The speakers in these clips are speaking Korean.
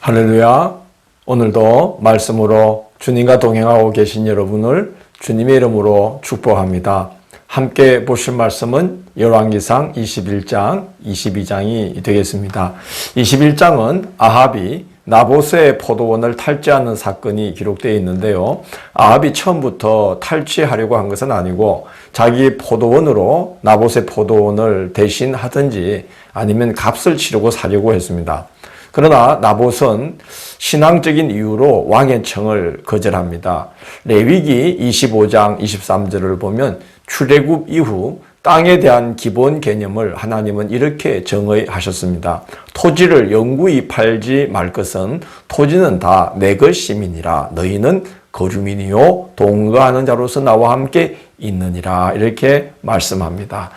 할렐루야. 오늘도 말씀으로 주님과 동행하고 계신 여러분을 주님의 이름으로 축복합니다. 함께 보실 말씀은 열왕기상 21장, 22장이 되겠습니다. 21장은 아합이 나봇의 포도원을 탈취하는 사건이 기록되어 있는데요. 아합이 처음부터 탈취하려고 한 것은 아니고 자기 포도원으로 나봇의 포도원을 대신하든지 아니면 값을 치르고 사려고 했습니다. 그러나 나봇은 신앙적인 이유로 왕의 청을 거절합니다. 레위기 25장 23절을 보면 출애굽 이후 땅에 대한 기본 개념을 하나님은 이렇게 정의하셨습니다. 토지를 영구히 팔지 말 것은 토지는 다 내 것임이니라. 너희는 거주민이요 동거하는 자로서 나와 함께 있느니라. 이렇게 말씀합니다.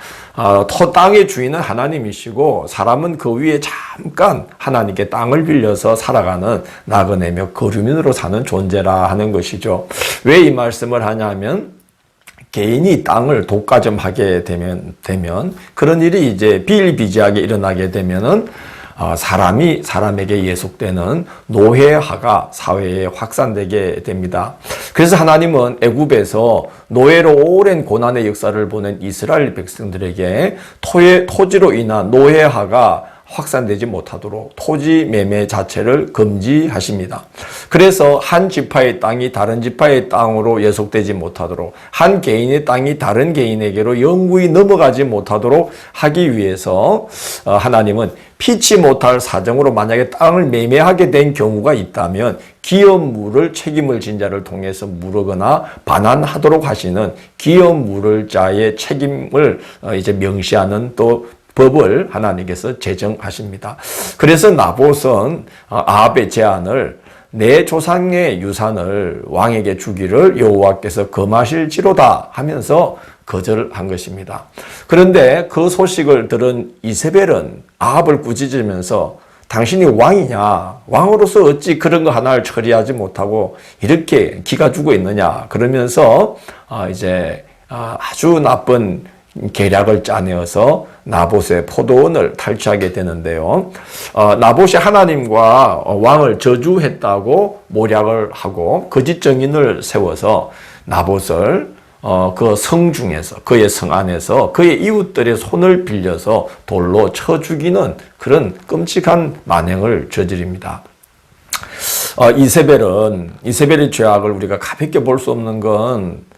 땅의 주인은 하나님이시고 사람은 그 위에 잠깐 하나님께 땅을 빌려서 살아가는 나그네며 거주민으로 사는 존재라 하는 것이죠. 왜 이 말씀을 하냐면 개인이 땅을 독과점하게 되면 그런 일이 이제 비일비재하게 일어나게 되면은 사람이 사람에게 예속되는 노예화가 사회에 확산되게 됩니다. 그래서 하나님은 애굽에서 노예로 오랜 고난의 역사를 보낸 이스라엘 백성들에게 토지로 인한 노예화가 확산되지 못하도록 토지 매매 자체를 금지하십니다. 그래서 한 지파의 땅이 다른 지파의 땅으로 예속되지 못하도록 한 개인의 땅이 다른 개인에게로 영구히 넘어가지 못하도록 하기 위해서 하나님은 피치 못할 사정으로 만약에 땅을 매매하게 된 경우가 있다면 기업 물을 책임을 진 자를 통해서 물거나 반환하도록 하시는 기업 물을 자의 책임을 이제 명시하는 또 법을 하나님께서 제정하십니다. 그래서 나봇은 아합의 제안을 내 조상의 유산을 왕에게 주기를 여호와께서 금하실지로다 하면서 거절한 것입니다. 그런데 그 소식을 들은 이세벨은 아합을 꾸짖으면서 당신이 왕이냐? 왕으로서 어찌 그런 거 하나를 처리하지 못하고 이렇게 기가 죽어 있느냐? 그러면서 이제 아주 나쁜 계략을 짜내어서 나봇의 포도원을 탈취하게 되는데요. 나봇이 하나님과 왕을 저주했다고 모략을 하고 거짓 증인을 세워서 나봇을 그 성 중에서 그의 성 안에서 그의 이웃들의 손을 빌려서 돌로 쳐 죽이는 그런 끔찍한 만행을 저지릅니다. 이세벨의 죄악을 우리가 가볍게 볼 수 없는 건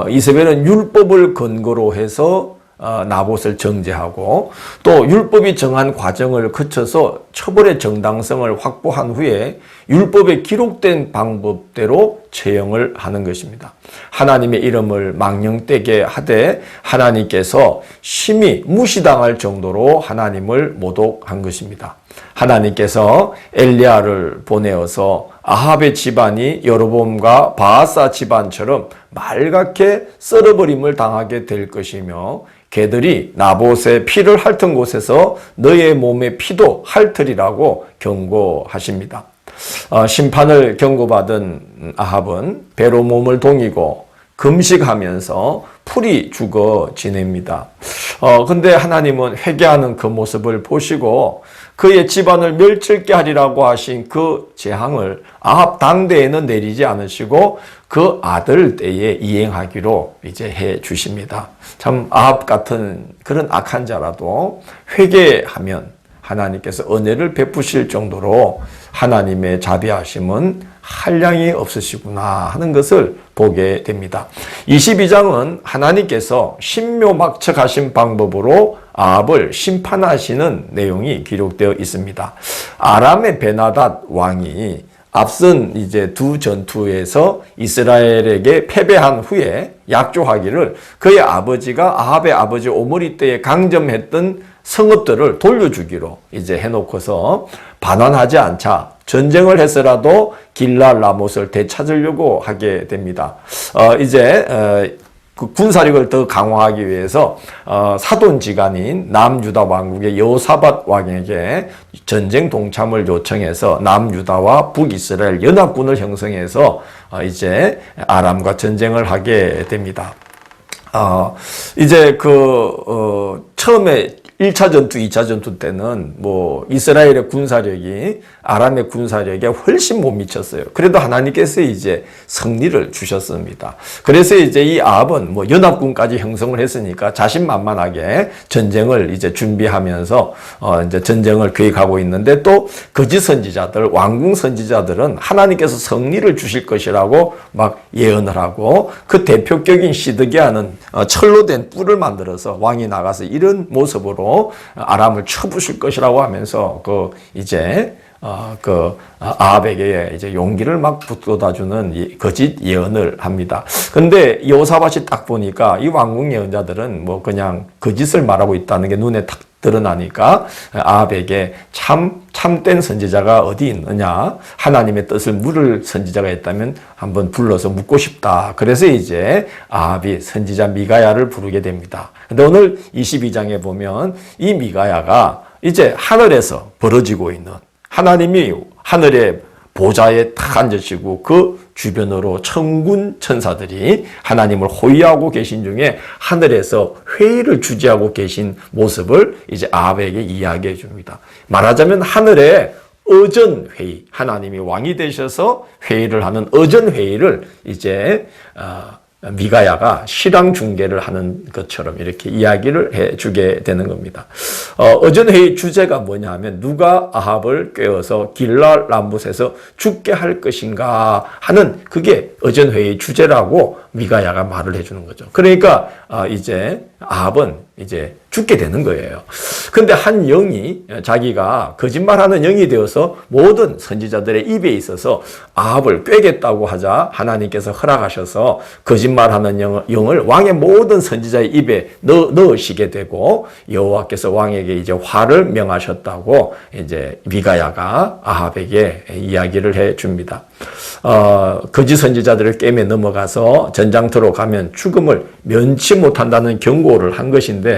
이세벨은 율법을 근거로 해서 나봇을 정죄하고 또 율법이 정한 과정을 거쳐서 처벌의 정당성을 확보한 후에 율법에 기록된 방법대로 처형을 하는 것입니다. 하나님의 이름을 망령되게 하되 하나님께서 심히 무시당할 정도로 하나님을 모독한 것입니다. 하나님께서 엘리야를 보내어서 아합의 집안이 여로보암과 바아사 집안처럼 말갛게 썰어버림을 당하게 될 것이며 개들이 나봇의 피를 핥은 곳에서 너의 몸의 피도 핥으리라고 경고하십니다. 심판을 경고받은 아합은 배로 몸을 동이고 금식하면서 풀이 죽어 지냅니다. 근데 하나님은 회개하는 그 모습을 보시고 그의 집안을 멸절케 하리라고 하신 그 재앙을 아합 당대에는 내리지 않으시고 그 아들 때에 이행하기로 이제 해 주십니다. 참 아합 같은 그런 악한 자라도 회개하면 하나님께서 은혜를 베푸실 정도로 하나님의 자비하심은 한량이 없으시구나 하는 것을 보게 됩니다. 22장은 하나님께서 신묘막측하신 방법으로 아합을 심판하시는 내용이 기록되어 있습니다. 아람의 베나닷 왕이 앞선 이제 두 전투에서 이스라엘에게 패배한 후에 약조하기를 그의 아버지가 아합의 아버지 오므리 때에 강점했던 성읍들을 돌려주기로 이제 해놓고서 반환하지 않자 전쟁을 해서라도 길랄 라못을 되찾으려고 하게 됩니다. 그 군사력을 더 강화하기 위해서 사돈지간인 남유다 왕국의 여호사밧 왕에게 전쟁 동참을 요청해서 남유다와 북이스라엘 연합군을 형성해서 이제 아람과 전쟁을 하게 됩니다. 처음에 1차 전투, 2차 전투 때는 뭐 이스라엘의 군사력이 아람의 군사력에 훨씬 못 미쳤어요. 그래도 하나님께서 이제 승리를 주셨습니다. 그래서 이제 이 아합은 뭐 연합군까지 형성을 했으니까 자신만만하게 전쟁을 이제 준비하면서 이제 전쟁을 계획하고 있는데, 또 거짓 선지자들, 왕궁 선지자들은 하나님께서 승리를 주실 것이라고 막 예언을 하고, 그 대표격인 시드기야는 철로 된 뿔을 만들어서 왕이 나가서 이런 모습으로 아람을 쳐부실 것이라고 하면서 아합에게 이제 용기를 막 북돋아주는 거짓 예언을 합니다. 근데 여호사밧이 딱 보니까 이 왕궁 예언자들은 뭐 그냥 거짓을 말하고 있다는 게 눈에 탁 드러나니까 아합에게 참된 선지자가 어디 있느냐, 하나님의 뜻을 물을 선지자가 있다면 한번 불러서 묻고 싶다. 그래서 이제 아합이 선지자 미가야를 부르게 됩니다. 근데 오늘 22장에 보면 이 미가야가 이제 하늘에서 벌어지고 있는, 하나님이 하늘의 보좌에 탁 앉으시고 그 주변으로 천군 천사들이 하나님을 호위하고 계신 중에 하늘에서 회의를 주재하고 계신 모습을 이제 아합에게 이야기해 줍니다. 말하자면 하늘에 어전 회의, 하나님이 왕이 되셔서 회의를 하는 어전 회의를 이제 미가야가 실황 중계를 하는 것처럼 이렇게 이야기를 해주게 되는 겁니다. 어전회의 주제가 뭐냐 하면, 누가 아합을 꿰어서 길랄 람못에서 죽게 할 것인가 하는, 그게 어전회의 주제라고 미가야가 말을 해주는 거죠. 그러니까 이제 아합은 이제 죽게 되는 거예요. 근데 한 영이, 자기가 거짓말하는 영이 되어서 모든 선지자들의 입에 있어서 아합을 꿰겠다고 하자 하나님께서 허락하셔서 거짓말하는 영을 왕의 모든 선지자의 입에 넣으시게 되고, 여호와께서 왕에게 이제 화를 명하셨다고 이제 미가야가 아합에게 이야기를 해 줍니다. 거짓 선지자들을 꿰매 넘어가서 전장터로 가면 죽음을 면치 못한다는 경고를 한 것인데,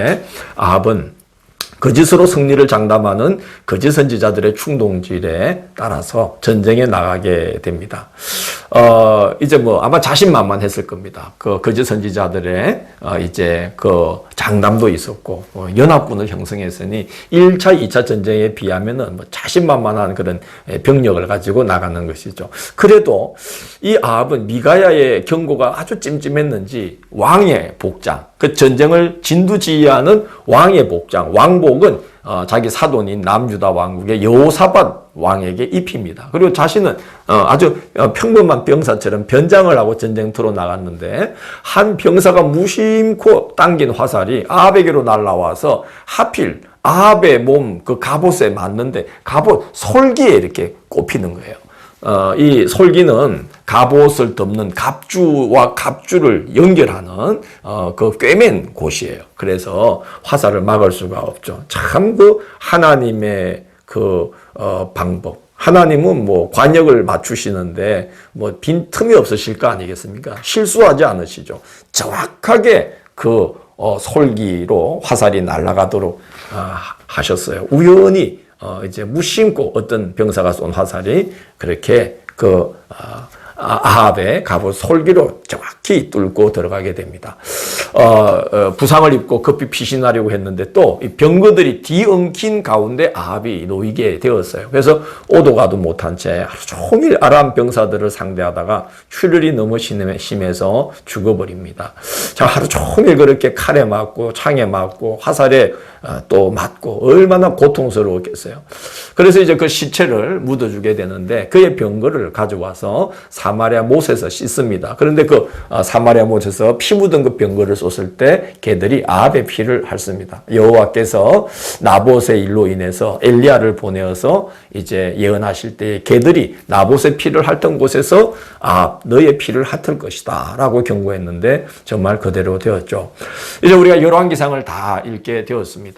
아합은 거짓으로 승리를 장담하는 거짓 선지자들의 충동질에 따라서 전쟁에 나가게 됩니다. 이제 뭐 아마 자신만만했을 겁니다. 그 거짓 선지자들의 이제 그 장담도 있었고, 연합군을 형성했으니 1차, 2차 전쟁에 비하면은 뭐 자신만만한 그런 병력을 가지고 나가는 것이죠. 그래도 이 아합은 미가야의 경고가 아주 찜찜했는지 왕의 복장, 그 전쟁을 진두지휘하는 왕의 복장, 왕복은 자기 사돈인 남유다 왕국의 여호사밧 왕에게 입힙니다. 그리고 자신은 아주 평범한 병사처럼 변장을 하고 전쟁터로 나갔는데, 한 병사가 무심코 당긴 화살이 아합에게로 날아와서 하필 아합의 몸 그 갑옷에 맞는데 갑옷 솔기에 이렇게 꼽히는 거예요. 이 솔기는 갑옷을 덮는 갑주와 갑주를 연결하는 그 꿰맨 곳이에요. 그래서 화살을 막을 수가 없죠. 참 그 하나님의 그 방법. 하나님은 뭐 관역을 맞추시는데 뭐 빈틈이 없으실 거 아니겠습니까? 실수하지 않으시죠. 정확하게 그 솔기로 화살이 날아가도록 하셨어요. 우연히 이제 무심코 어떤 병사가 쏜 화살이 그렇게 아합의 갑옷 솔기로 정확히 뚫고 들어가게 됩니다. 부상을 입고 급히 피신하려고 했는데 또 이 병거들이 뒤엉킨 가운데 아합이 놓이게 되었어요. 그래서 오도 가도 못한 채 하루 종일 아람 병사들을 상대하다가 출혈이 너무 심해서 죽어버립니다. 자, 하루 종일 그렇게 칼에 맞고 창에 맞고 화살에 또 맞고 얼마나 고통스러웠겠어요. 그래서 이제 그 시체를 묻어주게 되는데, 그의 병거를 가져와서 사마리아 못에서 씻습니다. 그런데 그 사마리아 못에서 피 묻은 그 병거를 쏟을 때 개들이 아합의 피를 핥습니다. 여호와께서 나봇의 일로 인해서 엘리야를 보내어서 이제 예언하실 때 개들이 나봇의 피를 핥던 곳에서 너의 피를 핥을 것이다 라고 경고했는데 정말 그대로 되었죠. 이제 우리가 열왕기상을 다 읽게 되었습니다.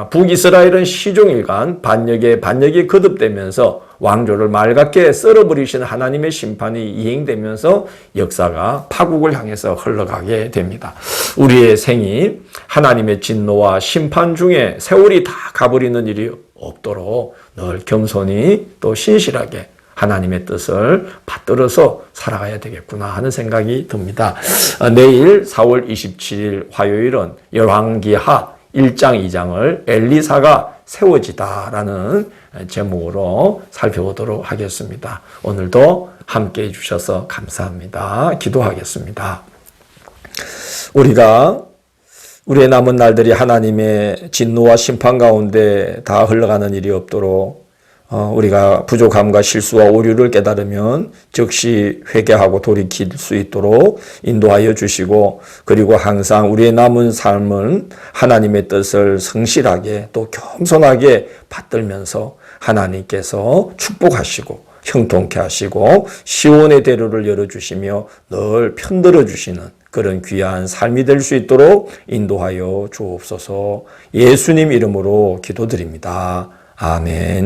북이스라엘은 시종일관 반역이 거듭되면서 왕조를 맑게 썰어버리시는 하나님의 심판이 이행되면서 역사가 파국을 향해서 흘러가게 됩니다. 우리의 생이 하나님의 진노와 심판 중에 세월이 다 가버리는 일이 없도록 늘 겸손히 또 신실하게 하나님의 뜻을 받들어서 살아가야 되겠구나 하는 생각이 듭니다. 내일 4월 27일 화요일은 열왕기하 1장, 2장을 엘리사가 세워지다라는 제목으로 살펴보도록 하겠습니다. 오늘도 함께 해주셔서 감사합니다. 기도하겠습니다. 우리가 우리의 남은 날들이 하나님의 진노와 심판 가운데 다 흘러가는 일이 없도록 우리가 부족함과 실수와 오류를 깨달으면 즉시 회개하고 돌이킬 수 있도록 인도하여 주시고, 그리고 항상 우리의 남은 삶은 하나님의 뜻을 성실하게 또 겸손하게 받들면서 하나님께서 축복하시고 형통케 하시고 시온의 대로를 열어주시며 늘 편들어 주시는 그런 귀한 삶이 될 수 있도록 인도하여 주옵소서. 예수님 이름으로 기도드립니다. 아멘.